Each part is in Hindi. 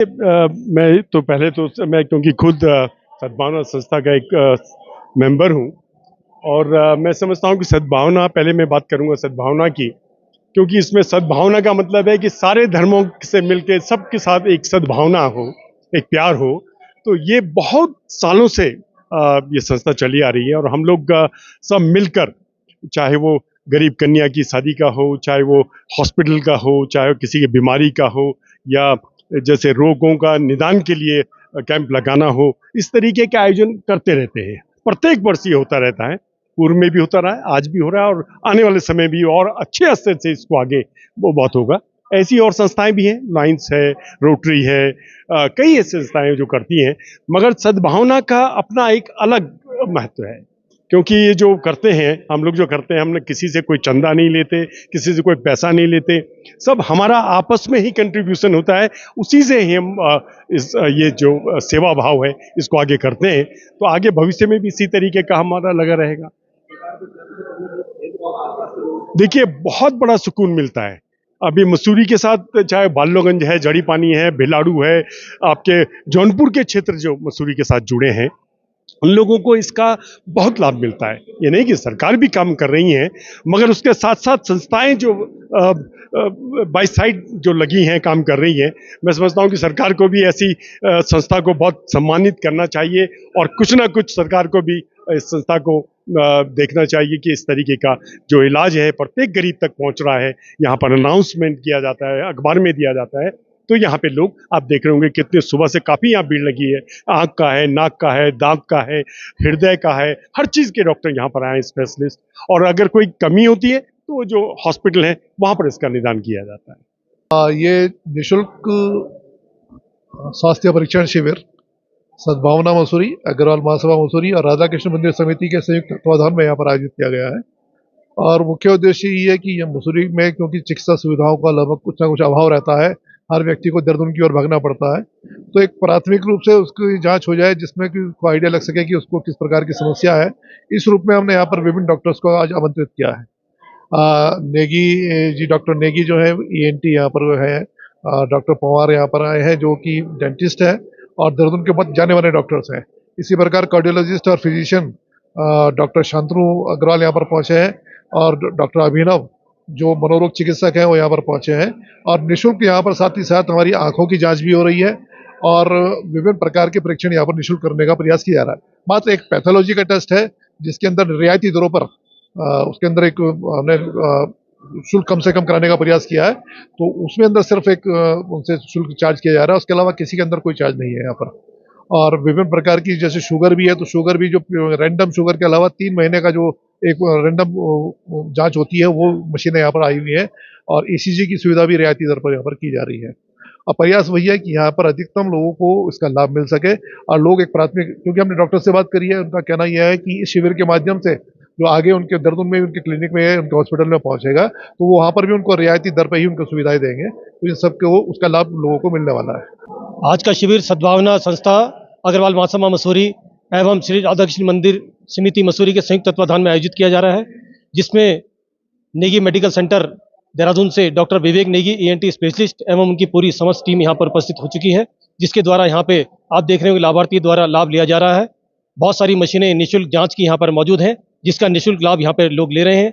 मैं तो पहले तो मैं क्योंकि खुद सद्भावना संस्था का एक मेंबर हूं और मैं समझता हूं कि सद्भावना, पहले मैं बात करूंगा सद्भावना की, क्योंकि इसमें सद्भावना का मतलब है कि सारे धर्मों से मिलके सबके साथ एक सद्भावना हो, एक प्यार हो। तो ये बहुत सालों से ये संस्था चली आ रही है और हम लोग सब मिलकर, चाहे वो गरीब कन्या की शादी का हो, चाहे वो हॉस्पिटल का हो, चाहे वो किसी की बीमारी का हो, या जैसे रोगों का निदान के लिए कैंप लगाना हो, इस तरीके के आयोजन करते रहते हैं। प्रत्येक वर्ष ये होता रहता है, पूर्व में भी होता रहा है, आज भी हो रहा है और आने वाले समय भी और अच्छे स्तर से इसको आगे वो बहुत होगा। ऐसी और संस्थाएं भी हैं, लायंस है, रोटरी है, कई ऐसी संस्थाएं जो करती हैं, मगर सद्भावना का अपना एक अलग महत्व है। क्योंकि ये जो करते हैं, हम लोग जो करते हैं, हमने किसी से कोई चंदा नहीं लेते, किसी से कोई पैसा नहीं लेते, सब हमारा आपस में ही कंट्रीब्यूशन होता है। उसी से ही हम ये जो सेवा भाव है इसको आगे करते हैं। तो आगे भविष्य में भी इसी तरीके का हमारा लगा रहेगा। देखिए, बहुत बड़ा सुकून मिलता है। अभी मसूरी के साथ चाहे बालोगंज है, जड़ी पानी है, भिलाड़ू है, आपके जौनपुर के क्षेत्र जो मसूरी के साथ जुड़े हैं, उन लोगों को इसका बहुत लाभ मिलता है। ये नहीं कि सरकार भी काम कर रही है, मगर उसके साथ साथ संस्थाएं जो बाई साइड जो लगी हैं, काम कर रही हैं। मैं समझता हूं कि सरकार को भी ऐसी संस्था को बहुत सम्मानित करना चाहिए और कुछ ना कुछ सरकार को भी इस संस्था को देखना चाहिए कि इस तरीके का जो इलाज है प्रत्येक गरीब तक पहुंच रहा है। यहाँ पर अनाउंसमेंट किया जाता है, अखबार में दिया जाता है, तो यहाँ पे लोग आप देख रहे होंगे कितने सुबह से काफ़ी यहाँ भीड़ लगी है। आँख का है, नाक का है, दांत का है, हृदय का है, हर चीज़ के डॉक्टर यहाँ पर आए हैं, स्पेशलिस्ट। और अगर कोई कमी होती है तो जो हॉस्पिटल है वहाँ पर इसका निदान किया जाता है। ये निःशुल्क स्वास्थ्य परीक्षण शिविर सद्भावना मसूरी, अग्रवाल महासभा मसूरी और राधा कृष्ण मंदिर समिति के संयुक्त तत्वाधान में यहाँ पर आयोजित किया गया है। और मुख्य उद्देश्य ये है कि ये मसूरी में, क्योंकि चिकित्सा सुविधाओं का लगभग कुछ ना कुछ अभाव रहता है, हर व्यक्ति को दर्द की ओर भागना पड़ता है, तो एक प्राथमिक रूप से उसकी जांच हो जाए, जिसमें कि उसको आइडिया लग सके कि उसको किस प्रकार की समस्या है। इस रूप में हमने यहाँ पर विभिन्न डॉक्टर्स को आज आमंत्रित किया है। नेगी जी, डॉक्टर नेगी जो है ENT यहाँ पर है, डॉक्टर पवार यहाँ पर आए हैं जो कि डेंटिस्ट है और देहरादून के बहुत जाने वाले डॉक्टर्स हैं। इसी प्रकार कार्डियोलॉजिस्ट और फिजिशियन डॉक्टर शांतनु अग्रवाल यहाँ पर पहुँचे हैं और डॉक्टर अभिनव जो मनोरोग चिकित्सक हैं वो यहाँ पर पहुँचे हैं। और निःशुल्क यहाँ पर साथ ही साथ हमारी आंखों की जांच भी हो रही है और विभिन्न प्रकार के परीक्षण यहाँ पर निःशुल्क करने का प्रयास किया जा रहा है। मात्र एक पैथोलॉजी का टेस्ट है जिसके अंदर रियायती दरों पर उसके अंदर एक हमने शुल्क कम से कम कराने का प्रयास किया है, तो उसमें अंदर सिर्फ एक उनसे शुल्क चार्ज किया जा रहा है, उसके अलावा किसी के अंदर कोई चार्ज नहीं है यहाँ पर। और विभिन्न प्रकार की जैसे शुगर भी है, तो शुगर भी जो रैंडम शुगर के अलावा 3 महीने का जो एक रैंडम जांच होती है वो मशीनें यहाँ पर आई हुई है और ECG की सुविधा भी रियायती दर पर यहाँ पर की जा रही है। और प्रयास वही है कि यहाँ पर अधिकतम लोगों को इसका लाभ मिल सके और लोग एक प्राथमिक, क्योंकि हमने डॉक्टर से बात करी है, उनका कहना यह है कि इस शिविर के माध्यम से जो आगे उनके देहरादून में, उनके क्लिनिक में, उनके हॉस्पिटल में पहुंचेगा, तो वो वहाँ पर भी उनको रियायती दर पर ही उनको सुविधाएं देंगे, तो इन सबको उसका लाभ लोगों को मिलने वाला है। आज का शिविर सद्भावना संस्था, अग्रवाल महासभा मसूरी एवं श्री राधा कृष्ण मंदिर समिति मसूरी के संयुक्त तत्वाधान में आयोजित किया जा रहा है, जिसमें नेगी मेडिकल सेंटर देहरादून से doctor Vivek Negi ENT specialist एवं उनकी पूरी समस्त टीम यहाँ पर उपस्थित हो चुकी है, जिसके द्वारा यहाँ पे आप देख रहे हो लाभार्थी द्वारा लाभ लिया जा रहा है। बहुत सारी मशीनें निःशुल्क जांच की यहाँ पर मौजूद हैं, जिसका निःशुल्क लाभ यहाँ पर लोग ले रहे हैं।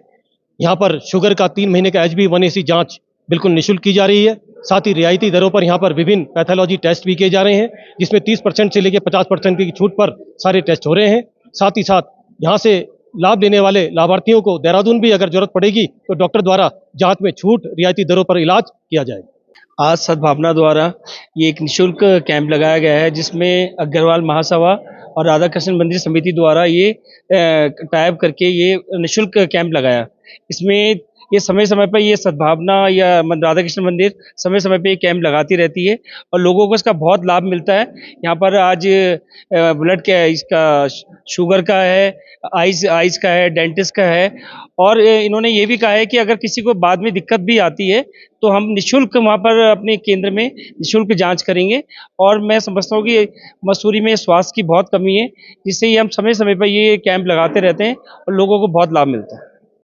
यहाँ पर शुगर का 3 महीने का HB1AC जाँच बिल्कुल निःशुल्क की जा रही है। साथ ही रियायती दरों पर यहाँ पर विभिन्न पैथोलॉजी टेस्ट भी किए जा रहे हैं, जिसमें 30% से लेकर 50% की छूट पर सारे टेस्ट हो रहे हैं। साथ ही साथ यहाँ से लाभ लेने वाले लाभार्थियों को देहरादून भी अगर जरूरत पड़ेगी तो डॉक्टर द्वारा जांच में छूट, रियायती दरों पर इलाज किया जाएगा। आज सद्भावना द्वारा ये एक निःशुल्क कैंप लगाया गया है, जिसमें अग्रवाल महासभा और राधा कृष्ण मंदिर समिति द्वारा ये टाइप करके ये निःशुल्क कैंप लगाया। इसमें ये समय समय पर ये सद्भावना या राधा कृष्ण मंदिर समय समय पे ये कैंप लगाती रहती है और लोगों को इसका बहुत लाभ मिलता है। यहाँ पर आज ब्लड का, इसका शुगर का है, आइज का है, डेंटिस्ट का है, और इन्होंने ये भी कहा है कि अगर किसी को बाद में दिक्कत भी आती है तो हम निःशुल्क वहाँ पर अपने केंद्र में निःशुल्क जांच करेंगे। और मैं समझता हूँ कि मसूरी में स्वास्थ्य की बहुत कमी है, जिससे हम समय समय पर ये कैंप लगाते रहते हैं और लोगों को बहुत लाभ मिलता है।